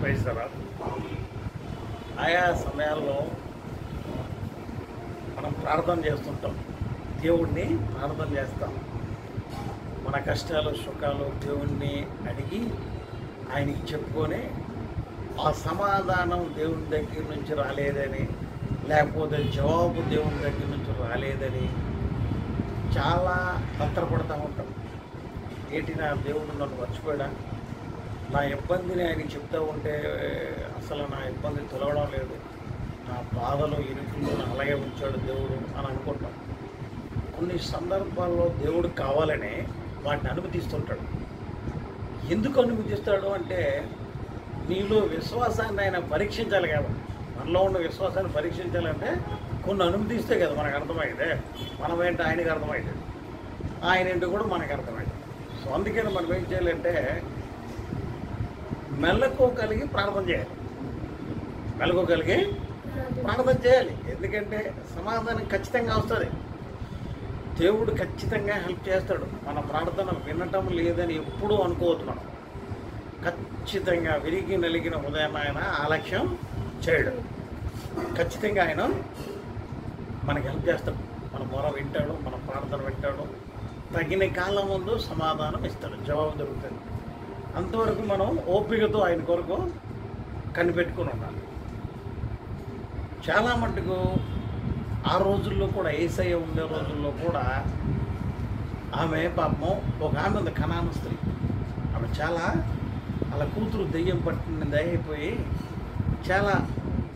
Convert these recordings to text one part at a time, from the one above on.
Praise ఆయా సమయాల్లో మనం ప్రార్థన చేస్తుంటాం, దేవుణ్ణి ప్రార్థన చేస్తాం. మన కష్టాలు సుఖాలు దేవుణ్ణి అడిగి ఆయనకి చెప్పుకొని ఆ సమాధానం దేవుని దగ్గర నుంచి రాలేదని, లేకపోతే జవాబు దేవుని దగ్గర నుంచి రాలేదని చాలా తత్తరపడుతూ ఉంటాం. ఏంటి నా దేవుడు నన్ను మర్చిపోయాడా, నా ఇబ్బందిని ఆయనకి చెప్తూ ఉంటే అసలు నా ఇబ్బంది తొలగడం లేదు, నా బాధలు ఇరుకులు అలాగే ఉంచాడు దేవుడు అని అనుకుంటాం. కొన్ని సందర్భాల్లో దేవుడు కావాలనే వాటిని అనుమతిస్తుంటాడు. ఎందుకు అనుమతిస్తాడు అంటే నీలో విశ్వాసాన్ని ఆయన పరీక్షించాలి కాబట్టి. మనలో ఉన్న విశ్వాసాన్ని పరీక్షించాలంటే కొన్ని అనుమతిస్తే కదా మనకు అర్థమైందే, మనమేంటి ఆయనకి అర్థమవుతుంది, ఆయన ఏంటో కూడా మనకు అర్థమవుతుంది. సో అందుకని మనం ఏం చేయాలంటే మెలకు కలిగి ప్రార్థన చేయాలి, మెలకు కలిగి ప్రార్థన చేయాలి. ఎందుకంటే సమాధానం ఖచ్చితంగా వస్తుంది, దేవుడు ఖచ్చితంగా హెల్ప్ చేస్తాడు. మన ప్రార్థన వినటం లేదని ఎప్పుడూ అనుకోవద్దు. మనం ఖచ్చితంగా విరిగి నలిగిన ఉదయం ఆయన ఆలక్ష్యం చేయడు, ఖచ్చితంగా ఆయన మనకి హెల్ప్ చేస్తాడు. మన మొర వింటాడు, మన ప్రార్థన వింటాడు, తగిన కాలం ముందు సమాధానం ఇస్తాడు, జవాబు దొరుకుతుంది. అంతవరకు మనం ఓపికతో ఆయన కొరకు కనిపెట్టుకుని ఉండాలి. చాలా మటుకు ఆ రోజుల్లో కూడా, యేసయ్య ఉండే రోజుల్లో కూడా ఆమె పాపం ఒక ఆమె ఉంది, కనాను స్త్రీ. ఆమె చాలా అలా కూతురు దెయ్యం పట్టినది అయిపోయి చాలా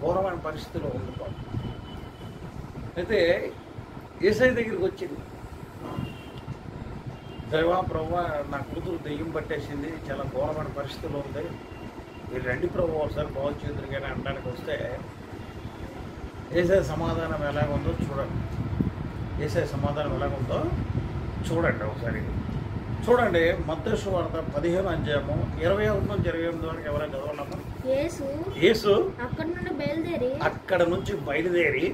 ఘోరమైన పరిస్థితిలో ఉంది పాపం. అయితే యేసయ్య దగ్గరికి వచ్చింది, దేవా ప్రభువా నా కూతురు దెయ్యం పట్టేసింది, చాలా ఘోరమైన పరిస్థితిలో ఉంది, మీరు రండి ప్రభు ఒకసారి బాగు చేతురుగానే అనడానికి వస్తే యేసయ్య సమాధానం ఎలాగుందో చూడండి. యేసయ్య సమాధానం ఎలాగుందో చూడండి ఒకసారి. చూడండి, మత్తయి సువార్త 15వ అధ్యాయము 21 నుంచి 28 వరకు ఎవరైనా చదవనమ్మా. యేసు అక్కడ నుంచి బయలుదేరి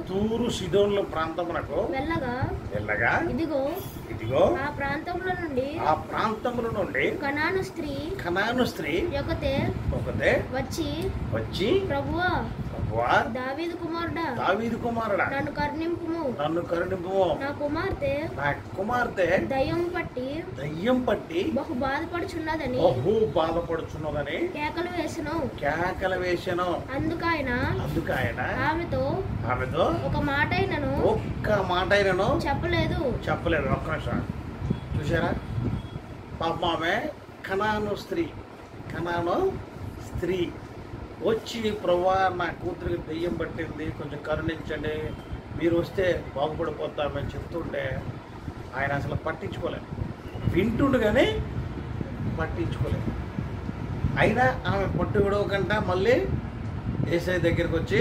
తూరు సీదోనుల ప్రాంతమునకు వెళ్ళగా ఇదిగో ఆ ప్రాంతముల నుండి కనాను స్త్రీ ఒకతే వచ్చి ప్రభువా దావీదు కుమారుడా నన్ను కరుణింపుము, నా కుమార్తె దయ్యం పట్టి బహు బాధపడుచున్నదని కేకలు వేసెను. అందుకాయన ఆమెతో ఒక్క మాటైనను చెప్పలేదు. ఒక్క నిమిషం చూసారా, పాపం ఆమె కనాను స్త్రీ వచ్చి ప్రభువా నా కూతురికి దెయ్యం పట్టింది, కొంచెం కరుణించండి, మీరు వస్తే బాగుపడిపోతామని చెప్తుంటే ఆయన అసలు పట్టించుకోలేదు, వింటుండు కానీ పట్టించుకోలేదు. అయినా ఆమె పట్టు విడవకుండా మళ్ళీ యేసయ్య దగ్గరికి వచ్చి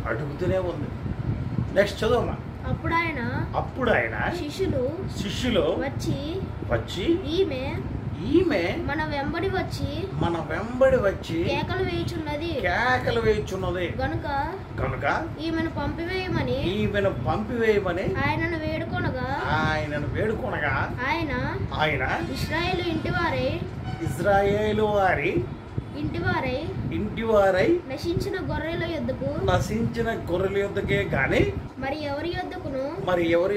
అడుగుతూనే ఉంది. నెక్స్ట్ చదవమ్మా. అప్పుడు ఆయన శిష్యులు వచ్చి ఈమె మన వెంబడి వచ్చి కేకలు వేయుచున్నది కనుక ఈమెను పంపివేయమని ఆయనను వేడుకొనగా ఆయన ఇశ్రాయేలు వారి ఇంటివారై నశించిన గొర్రెల యొద్దకే గాని మరి ఎవరి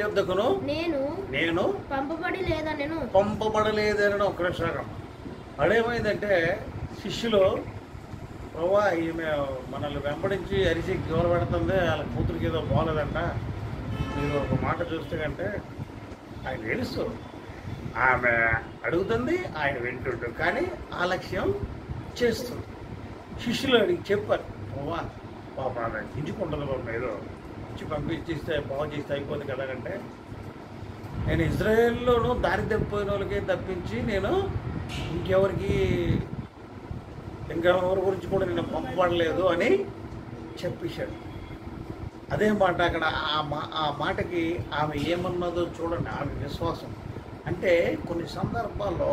యొద్దకును నేను పంపబడలేదని ఒక నిమిషం. అదేమైందంటే శిష్యులు ప్రభువా ఈమె మనల్ని వెంబడించి అరిసి గోర పెడుతుంది, వాళ్ళ కూతురికి ఏదో బాగోలేదంట, మీరు ఒక మాట చూస్తే కంటే ఆయన తెలుసు, ఆమె అడుగుతుంది, ఆయన వింటుండు కానీ ఆలక్ష్యం చేస్తుంది. శిష్యులు అడిగి చెప్పారు, ప్రభువా పాప ఆమె గింజుకుంటుంది పాప, ఏదో ఇచ్చి పంపించేస్తే బాగు చేస్తే అయిపోతుంది కదా అంటే, నేను ఇజ్రాయేల్లోనూ దారి తప్పిపోయిన వాళ్ళకి తప్పించి నేను ఇంకెవరి గురించి కూడా నేను పంపబడలేదు అని చెప్పేశాడు. అదే మాట అక్కడ ఆ మాటకి ఆమె ఏమన్నదో చూడండి, ఆమె విశ్వాసం. అంటే కొన్ని సందర్భాల్లో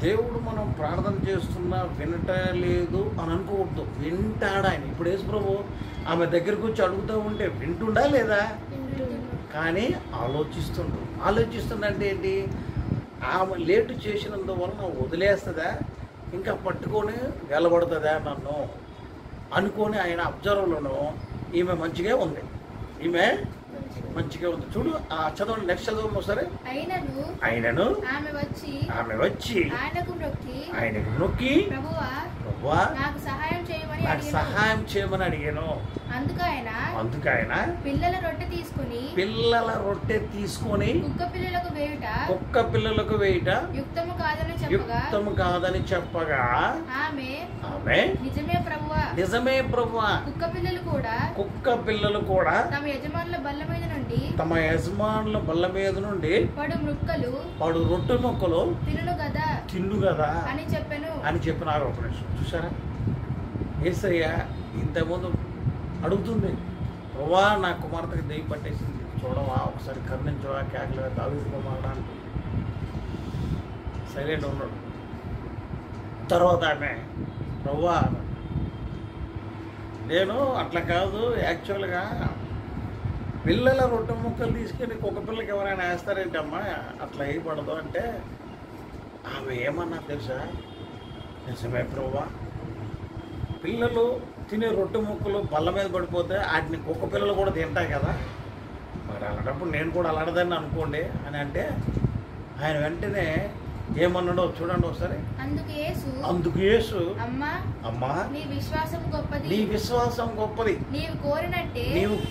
దేవుడు మనం ప్రార్థన చేస్తున్నా వినటలేదు అని అనుకోవద్దు, వింటాడు ఆయన. ఇప్పుడు యేసు ప్రభు ఆమె దగ్గరకు వచ్చి అడుగుతూ ఉంటే వింటుండా లేదా, కానీ ఆలోచిస్తుండంటే ఏంటి, ఆమె లేటు చేసినందువలన వదిలేస్తుందా, ఇంకా పట్టుకొని గెలబడుతుందా నన్ను అనుకొని ఆయన అబ్జర్వ్లోను ఈమె మంచిగా ఉంది, ఈమె మంచిగా ఉంది. చూడు ఆ చదవండి, నెక్స్ట్ చదవండి ఒకసారి. అయినను ఆమె వచ్చి ఆయనకు మొక్కి ప్రభువా నాకు సహాయం చేయమని అడిగాను. అందుకు ఆయన పిల్లల రొట్టె తీసుకొని కుక్క పిల్లలకు వేయుట యుక్తము కాదని చెప్పగా ఆమె నిజమే ప్రభువా కుక్క పిల్లలు కూడా తమ యజమానుల బల్ల మీద నుండి పడు రొట్టె ముక్కలు తిన్ను కదా అని చెప్పినారు. ఒక నిమిషం చూసారా, యేసయ్య ఇంతకుముందు అడుగుతుంది, ప్రభువా నా కుమార్తెకి దెయ్యం పట్టేసింది, చూడవా ఒకసారి కరుణించవా, కేకలు దావీదు కుమారుడా అంటూ సైలెంట్ ఉన్నాడు. తర్వాత ఆమె ప్రభువా నేను అట్లా కాదు, యాక్చువల్గా పిల్లల రొట్టె ముక్కలు తీసుకెళ్ళి కుక్క పిల్లకి ఎవరైనా వేస్తారేంటమ్మా, అట్లా వేయబడదు అంటే ఆమె ఏమన్నా తెలుసా, నిజమే ప్రభువా పిల్లలు తినే రొట్టె ముక్కలు బల్ల మీద పడిపోతే వాటిని కుక్క పిల్లలు కూడా తింటాయి కదా, మరి అలాంటప్పుడు నేను కూడా అలాంటిదని అనుకోండి అని అంటే ఆయన వెంటనే ఏమన్నాడో చూడండి ఒకసారి. అందుకు యేసు అమ్మా నీ విశ్వాసం గొప్పది, నీవు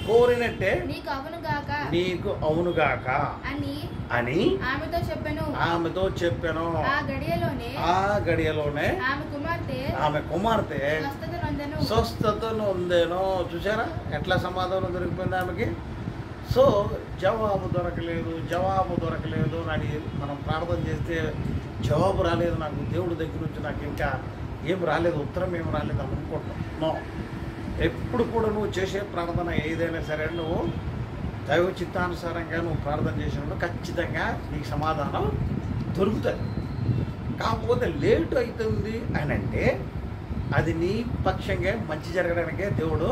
కోరినట్టే నీకు అవునుగాక అని ఆమెతో చెప్పాను. ఆ గడియలోనే ఆమె కుమార్తె స్వస్థతను ఉందేనో. చూసారా ఎట్లా సమాధానం దొరికిపోయింది ఆమెకి. సో జవాబు దొరకలేదు అని మనం ప్రార్థన చేస్తే జవాబు రాలేదు, నాకు దేవుడి దగ్గర నుంచి నాకు ఇంకా ఏం రాలేదు, ఉత్తరం ఏం రాలేదు అనుకుంటున్నాం. నో, ఎప్పుడు కూడా నువ్వు చేసే ప్రార్థన ఏదైనా సరే నువ్వు దైవ చిత్తానుసారంగా నువ్వు ప్రార్థన చేసినప్పుడు ఖచ్చితంగా నీకు సమాధానం దొరుకుతుంది. కాకపోతే లేటు అవుతుంది అని అంటే అది నీ పక్షంగా మంచి జరగడానికే దేవుడు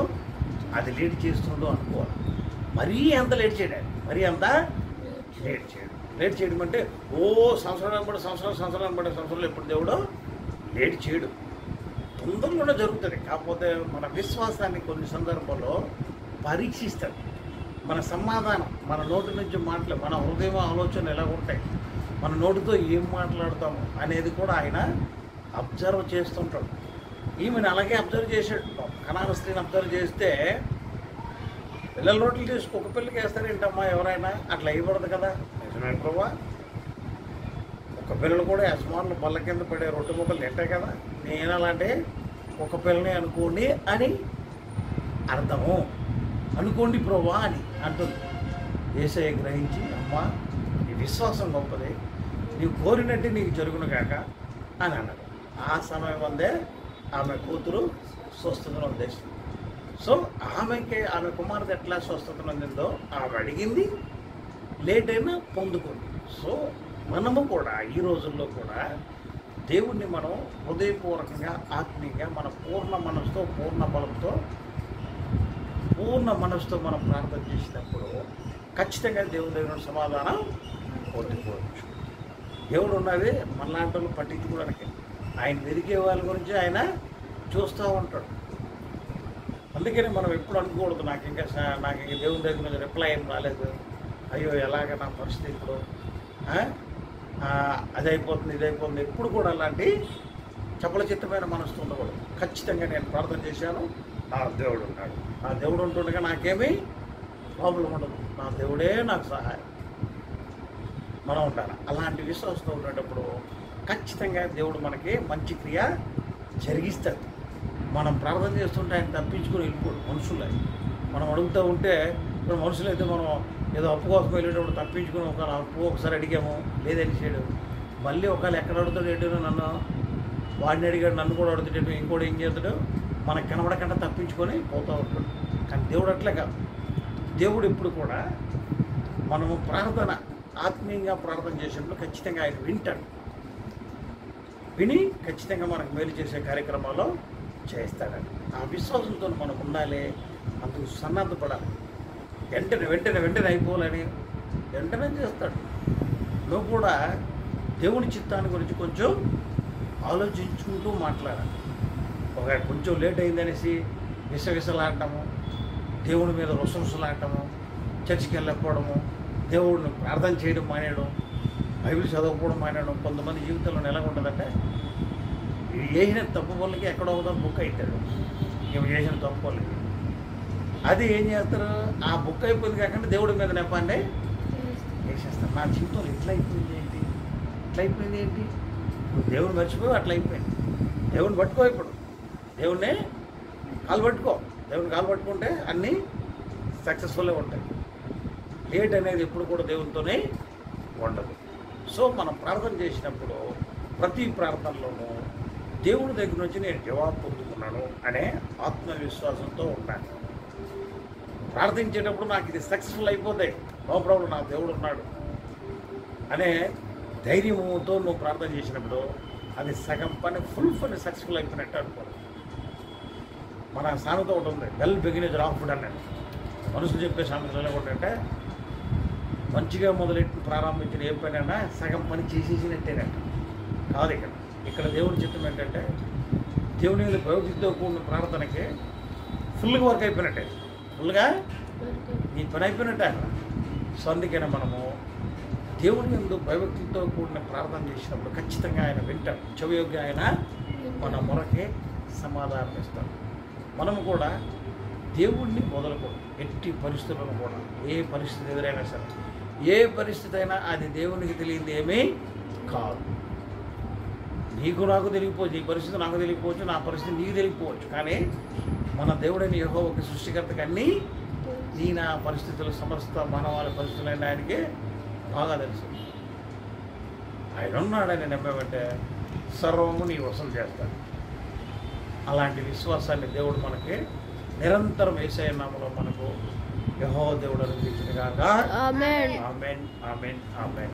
అది లేట్ చేస్తుండో అనుకోవాలి. మరీ అంత లేట్ చేయడం, లేట్ చేయడం అంటే సంవత్సరాలు ఎప్పుడు దేవుడు లేట్ చేయడు, తొందరలోనే జరుగుతుంది. కాకపోతే మన విశ్వాసాన్ని కొన్ని సందర్భాల్లో పరీక్షిస్తాడు. మన సమాధానం, మన నోటి నుంచి మన హృదయం ఆలోచనలు ఎలా ఉంటాయి, మన నోటితో ఏం మాట్లాడతాము అనేది కూడా ఆయన అబ్జర్వ్ చేస్తుంటాడు. ఈమెను అలాగే అబ్జర్వ్ చేసాడు. కనాన స్త్రీని అబ్జర్వ్ చేస్తే పిల్లల రోడ్లు తీసి కుక్క పిల్లకి వేస్తారేంటమ్మా ఎవరైనా, అట్లా అయ్యకూడదు కదా. నిజమే ప్రభువా కుక్క పిల్లలు కూడా యజమానులు బల్ల కింద పడే రొట్టె ముక్కలు తింటాయి కదా, నేను అలాంటి కుక్క పిల్లని అనుకోండి అని అర్థము, అనుకోండి ప్రభువా అని అంటుంది. యేసయ్య గ్రహించి అమ్మా నీ విశ్వాసం గొప్పది, నీవు కోరినట్టు నీకు జరుగును కాక అని అన్నాడు. ఆ సమయం అందే ఆమె కూతురు స్వస్థతను ఉద్దేశించింది. సో ఆమె కుమార్తె ఎట్లా స్వస్థతను అందిందో ఆమె అడిగింది, లేట్ అయినా పొందుకుంది. సో మనము కూడా ఈ రోజుల్లో కూడా దేవుణ్ణి మనం హృదయపూర్వకంగా ఆత్మీయంగా మన పూర్ణ మనసుతో మనం ప్రార్థన చేసినప్పుడు ఖచ్చితంగా దేవుని దగ్గర సమాధానం పొందుకోవచ్చు. దేవుడు ఉన్నది మనలాంటి వాళ్ళు పట్టించుకోవడానికి, ఆయన వెరిగే వాళ్ళ గురించి ఆయన చూస్తూ ఉంటాడు. అందుకని మనం ఎప్పుడు అనుకోకూడదు నాకు ఇంకా దేవుని దగ్గర నుంచి రిప్లై ఏం రాలేదు, అయ్యో ఎలాగ నా పరిస్థితి ఇప్పుడు అదైపోతుంది ఇదైపోతుంది. ఎప్పుడు కూడా అలాంటి చపలచిత్తమైన మనసు ఉండకూడదు. ఖచ్చితంగా నేను ప్రార్థన చేశాను, నా దేవుడు ఉన్నాడు, నా దేవుడు ఉంటుండగా నాకేమీ ప్రాబ్లం ఉండదు, నా దేవుడే నాకు సహాయం మనం ఉండాలి. అలాంటి విశ్వాసంతో ఉండేటప్పుడు ఖచ్చితంగా దేవుడు మనకి మంచి క్రియ జరిగిస్తాడు. మనం ప్రార్థన చేస్తుంటే ఆయన తప్పించుకొని వెళ్ళిపోడు. మనుషులు మనం అడుగుతూ ఉంటే ఇప్పుడు మనుషులైతే మనం ఏదో అప్పు కోసం వెళ్ళేటప్పుడు తప్పించుకొని అప్పు ఒకసారి అడిగాము లేదని చేయడు, మళ్ళీ ఒకవేళ ఎక్కడ అడుగుతాడు ఏంటో నన్ను వాడిని అడిగాడు, నన్ను కూడా అడుగుతాడు, ఇంకోటి ఏం చేస్తాడు మనకు కనబడకుండా తప్పించుకొని పోతూ ఉంటాడు. కానీ దేవుడు అట్లే కాదు. దేవుడు ఎప్పుడు కూడా మనము ప్రార్థన ఆత్మీయంగా ప్రార్థన చేసినప్పుడు ఖచ్చితంగా ఆయన వింటాడు, విని ఖచ్చితంగా మనకు మేలు చేసే కార్యక్రమాల్లో చేస్తాడండి. ఆ విశ్వాసంతో మనం ఉండాలి, అందుకు సన్నద్ధపడాలి. వెంటనే అయిపోవాలని వెంటనే చేస్తాడు. నువ్వు కూడా దేవుని చిత్తాన్ని గురించి కొంచెం ఆలోచించుకుంటూ మాట్లాడాలి. కొంచెం లేట్ అయిందనేసి విసవిసలాడటము, దేవుడి మీద రుసరుసలాడటము, చర్చికి వెళ్ళకపోవడము, దేవుడిని ప్రార్థన చేయడం మానేయడం, బైబిల్ చదవకపోవడం మానేయడం కొంతమంది జీవితంలో ఎలా ఉంటుందంటే చేసిన తప్పు వాళ్ళకి ఎక్కడో ఒకదో బుక్ అవుతాడు. ఇవి చేసిన తప్పు వాళ్ళకి అది ఏం చేస్తారు, ఆ బుక్ అయిపోయింది కాకుండా దేవుడి మీద నెప్పండి వేసేస్తారు. నా జీవితంలో ఇట్లా అయిపోయింది ఏంటి, ఇప్పుడు దేవుని మర్చిపోయి అట్లా అయిపోయింది. దేవుని పట్టుకో, ఇప్పుడు దేవుణ్ణి కాలు పట్టుకో. దేవుని కాలు పట్టుకుంటే అన్నీ సక్సెస్ఫుల్గా ఉంటాయి. లేట్ అనేది ఎప్పుడు కూడా దేవునితోనే ఉండదు. సో మనం ప్రార్థన చేసినప్పుడు ప్రతి ప్రార్థనలోనూ దేవుడి దగ్గర నుంచి నేను జవాబు పొందుకున్నాను అనే ఆత్మవిశ్వాసంతో ఉంటాను. ప్రార్థించేటప్పుడు నాకు ఇది సక్సెస్ఫుల్ అయిపోతాయి, నో ప్రాబ్లం, నా దేవుడు ఉన్నాడు అనే ధైర్యంతో నువ్వు ప్రార్థన చేసినప్పుడు అది సగం పని ఫుల్ పని సక్సెస్ఫుల్ అయిపోయినట్టు అనుకోండి. మన సామెత ఒకటి ఉంది, వెల్ బిగిన్ రాఫ్ ఫుడ్ అన్నట్టు. మనుషులు చెప్పే సామెతలు ఎలా ఉంటుందంటే మంచిగా మొదలెట్టి ప్రారంభించిన ఏ పనైనా సగం పని చేసేసినట్టేనట్ట కాదు. ఇక్కడ దేవుని చిత్తం ఏంటంటే దేవుని మీద భయభక్తితో కూడిన ప్రార్థనకి ఫుల్గా వర్క్ అయిపోయినట్టే, ఫుల్గా నీ పని అయిపోయినట్టే అక్కడ. సో అందుకనే మనము దేవుని యందు భయభక్తితో కూడిన ప్రార్థన చేసినప్పుడు ఖచ్చితంగా ఆయన వింటాడు. చెవియోగ్య ఆయన మన మొరకే సమాధానం ఇస్తాడు. మనము కూడా దేవుణ్ణి మొదలుకోండి. ఎట్టి పరిస్థితులను కూడా, ఏ పరిస్థితి ఎదురైనా సరే, ఏ పరిస్థితి అయినా అది దేవునికి తెలియదు ఏమీ కాదు. నీకు నాకు తెలియకపోవచ్చు, ఈ పరిస్థితి నాకు తెలియకపోవచ్చు, నా పరిస్థితి నీకు తెలియకపోవచ్చు, కానీ మన దేవుడైన యెహోవాకి సృష్టికర్తకి అన్నీ నా పరిస్థితులు, సమస్త మానవాళి పరిస్థితులైన ఆయనకి బాగా తెలుసు. ఆయన ఉన్నాడని నమ్మేమంటే సర్వము నీ వసూలు చేస్తాడు. అలాంటి విశ్వాసాన్ని దేవుడు మనకి నిరంతరం యేసయ్య నామములో మనకు యెహోవా దేవుడు అనుగ్రహించును గాక. ఆమేన్, ఆమేన్, ఆమేన్, ఆమేన్.